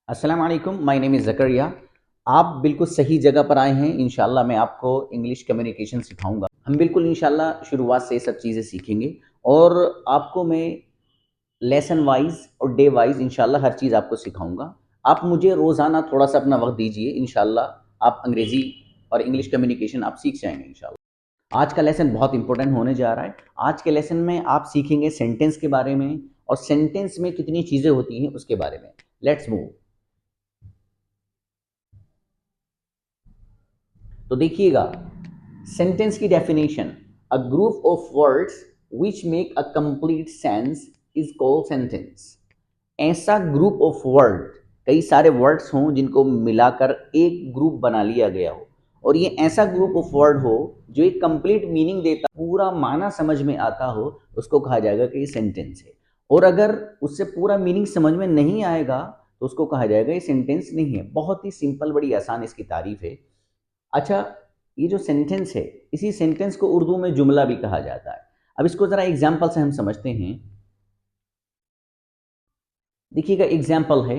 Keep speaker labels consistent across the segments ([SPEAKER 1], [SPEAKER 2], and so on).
[SPEAKER 1] अस्सलाम वालेकुम, my name is Zakaria. आप बिल्कुल सही जगह पर आए हैं। इंशाल्लाह मैं आपको इंग्लिश कम्युनिकेशन सिखाऊँगा। हम बिल्कुल इंशाल्लाह शुरुआत से ये सब चीज़ें सीखेंगे और आपको मैं लेसन वाइज़ और डे वाइज़ इंशाल्लाह हर चीज़ आपको सिखाऊँगा। आप मुझे रोज़ाना थोड़ा-सा अपना वक़्त दीजिए, इंशाल्लाह आप अंग्रेज़ी और इंग्लिश कम्युनिकेशन आप सीख जाएँगे इंशाल्लाह। आज का लेसन बहुत इम्पोर्टेंट होने जा रहा है। आज के लेसन में आप सीखेंगे सेंटेंस के बारे में और सेंटेंस में कितनी चीज़ें होती हैं उसके बारे में। Let's move. तो देखिएगा, सेंटेंस की definition, a group of words which make a complete sense is called sentence. ऐसा ग्रुप ऑफ वर्ड, कई सारे वर्ड्स हों जिनको मिलाकर एक ग्रुप बना लिया गया हो और ये ऐसा ग्रुप ऑफ वर्ड हो जो एक कंप्लीट मीनिंग देता, पूरा माना समझ में आता हो, उसको कहा जाएगा कि ये सेंटेंस है। और अगर उससे पूरा मीनिंग समझ में नहीं आएगा तो उसको कहा जाएगा ये सेंटेंस नहीं है। बहुत ही सिंपल, बड़ी आसान इसकी तारीफ है। अच्छा, ये जो सेंटेंस है, इसी सेंटेंस को उर्दू में जुमला भी कहा जाता है। अब इसको ज़रा एग्जाम्पल से हम समझते हैं। देखिएगा, एग्जाम्पल है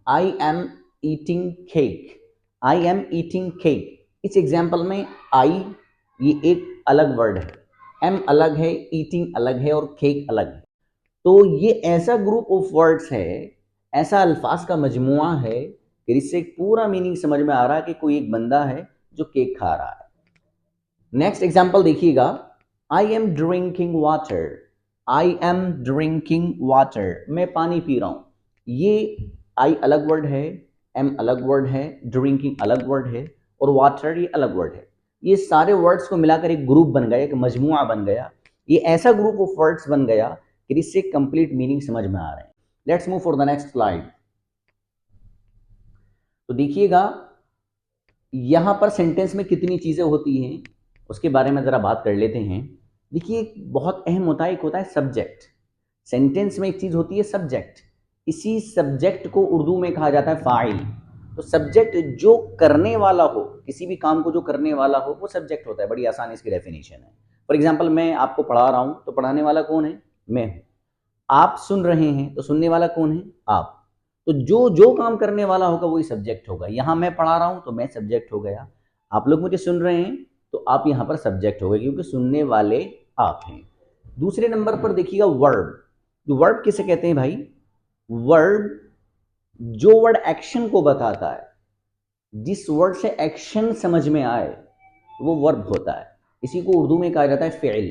[SPEAKER 1] I am eating cake. I am eating cake. इस एग्जाम्पल में आई ये एक अलग वर्ड है, एम अलग है, ईटिंग अलग है और केक अलग है। तो ये ऐसा ग्रुप ऑफ वर्ड्स है, ऐसा अल्फाज का मजमुआ है कि इससे पूरा मीनिंग समझ में आ रहा है कि कोई एक बंदा है जो केक खा रहा है। नेक्स्ट एग्जाम्पल देखिएगा, I am drinking water. I am drinking water, मैं पानी पी रहा हूं। ये आई अलग वर्ड है, एम अलग वर्ड है, ड्रिंकिंग अलग वर्ड है और वाटर ये अलग वर्ड है। ये सारे वर्ड्स को मिलाकर एक ग्रुप बन गया, एक मजमुआ बन गया। ये ऐसा ग्रुप ऑफ वर्ड्स बन गया कि इससे कंप्लीट मीनिंग समझ में आ रहे हैं। Let's move for the next slide. तो देखिएगा, यहां पर सेंटेंस में कितनी चीजें होती हैं उसके बारे में जरा बात कर लेते हैं। देखिए, एक बहुत अहम होता है, एक होता है सब्जेक्ट। सेंटेंस में एक चीज होती है सब्जेक्ट। इसी सब्जेक्ट को उर्दू में कहा जाता है फाइल। तो सब्जेक्ट जो करने वाला हो, किसी भी काम को जो करने वाला हो, वो सब्जेक्ट होता है। बड़ी आसान इसकी डेफिनेशन है। फॉर एग्जाम्पल, मैं आपको पढ़ा रहा हूं तो पढ़ाने वाला कौन है? मैं हूं। आप सुन रहे हैं तो सुनने वाला कौन है? आप। तो जो जो काम करने वाला होगा वही सब्जेक्ट होगा। यहां मैं पढ़ा रहा हूं तो मैं सब्जेक्ट हो गया। आप लोग मुझे सुन रहे हैं तो आप यहां पर सब्जेक्ट हो गए, क्योंकि सुनने वाले आप हैं। दूसरे नंबर पर देखिएगा वर्ब। जो वर्ब किसे कहते हैं भाई? वर्ब जो वर्ड एक्शन को बताता है, जिस वर्ड से एक्शन समझ में आए, वो वर्ब होता है। इसी को उर्दू में कहा जाता है फ़िल।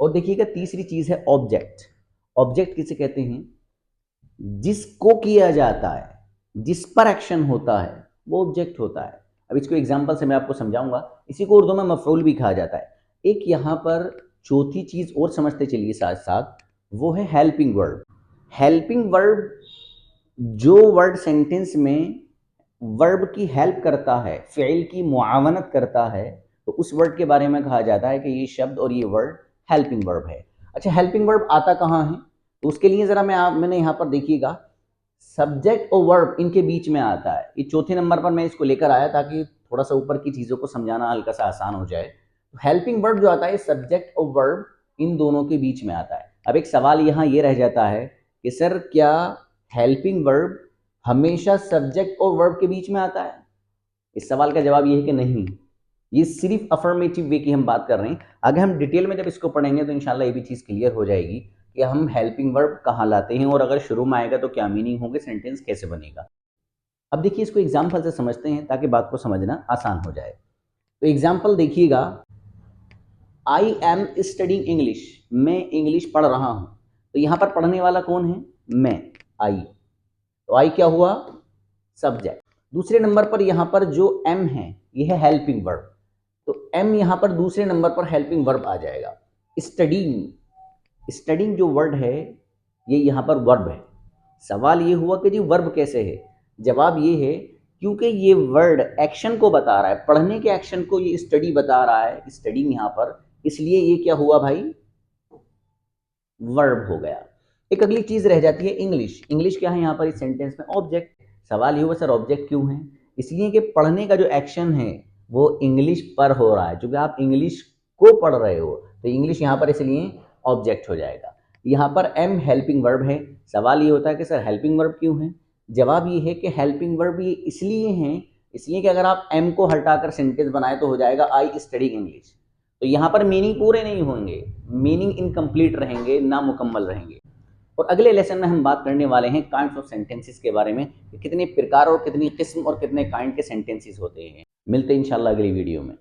[SPEAKER 1] और देखिएगा, तीसरी चीज है ऑब्जेक्ट। ऑब्जेक्ट किसे कहते हैं? जिसको किया जाता है, जिस पर एक्शन होता है, वो ऑब्जेक्ट होता है। अब इसको एग्जांपल से मैं आपको समझाऊंगा। इसी को उर्दू में मफऊल भी कहा जाता है। एक यहां पर चौथी चीज और समझते चलिए साथ साथ, वो है हेल्पिंग वर्ब। हेल्पिंग वर्ब जो वर्ड सेंटेंस में वर्ब की हेल्प करता है, फ़िल की मुआवनत करता है, तो उस वर्ड के बारे में कहा जाता है कि ये शब्द और ये वर्ड हेल्पिंग वर्ब है। अच्छा, हेल्पिंग वर्ब आता कहाँ है? तो उसके लिए ज़रा मैंने यहाँ पर देखिएगा, सब्जेक्ट और वर्ब इनके बीच में आता है। ये चौथे नंबर पर मैं इसको लेकर आया ताकि थोड़ा सा ऊपर की चीज़ों को समझाना हल्का सा आसान हो जाए। तो हेल्पिंग वर्ब जो आता है, सब्जेक्ट और वर्ब इन दोनों के बीच में आता है। अब एक सवाल यहाँ ये रह जाता है कि सर, क्या हेल्पिंग वर्ब हमेशा सब्जेक्ट और वर्ब के बीच में आता है? इस सवाल का जवाब ये है कि नहीं। ये सिर्फ अफर्मेटिव वे की हम बात कर रहे हैं। अगर हम डिटेल में जब इसको पढ़ेंगे तो इंशाल्लाह ये भी चीज़ क्लियर हो जाएगी कि हम हेल्पिंग वर्ब कहाँ लाते हैं और अगर शुरू में आएगा तो क्या मीनिंग होंगे, सेंटेंस कैसे बनेगा। अब देखिए, इसको एग्जाम्पल से समझते हैं ताकि बात को समझना आसान हो जाए। तो एग्जाम्पल देखिएगा, आई एम स्टडिंग इंग्लिश। मैं इंग्लिश पढ़ रहा हूं। तो यहां पर पढ़ने वाला कौन है? मैं, आई। तो आई क्या हुआ? सब्जेक्ट। दूसरे नंबर पर यहां पर जो एम है, यह है हेल्पिंग वर्ब। तो एम यहां पर दूसरे नंबर पर हेल्पिंग वर्ब आ जाएगा। स्टडीइंग। स्टडीइंग जो वर्ड है, ये यहां पर वर्ब है। सवाल ये हुआ कि जी वर्ब कैसे है? जवाब ये है क्योंकि ये वर्ड एक्शन को बता रहा है, पढ़ने के एक्शन को ये स्टडी बता रहा है, स्टडीइंग यहां पर, इसलिए ये क्या हुआ भाई? वर्ब हो गया। एक अगली चीज रह जाती है इंग्लिश। इंग्लिश क्या है यहाँ पर इस सेंटेंस में? ऑब्जेक्ट। सवाल ये हुआ सर ऑब्जेक्ट क्यों है? इसलिए कि पढ़ने का जो एक्शन है वो इंग्लिश पर हो रहा है। क्योंकि आप इंग्लिश को पढ़ रहे हो तो इंग्लिश यहाँ पर इसलिए ऑब्जेक्ट हो जाएगा। यहाँ पर एम हेल्पिंग वर्ब है। सवाल ये होता है कि सर हेल्पिंग वर्ब क्यों है? जवाब ये है कि हेल्पिंग वर्ब ये इसलिए हैं, इसलिए कि अगर आप एम को हटाकर सेंटेंस बनाए तो हो जाएगा आई स्टडी इंग्लिश। तो यहाँ पर मीनिंग पूरे नहीं होंगे, मीनिंग इनकम्प्लीट रहेंगे, ना मुकम्मल रहेंगे। और अगले लेसन में हम बात करने वाले हैं काइंड्स ऑफ सेंटेंसेस के बारे में, कि कितने प्रकार और कितनी किस्म और कितने काइंड के सेंटेंसेस होते हैं। मिलते हैं इंशाल्लाह अगली वीडियो में।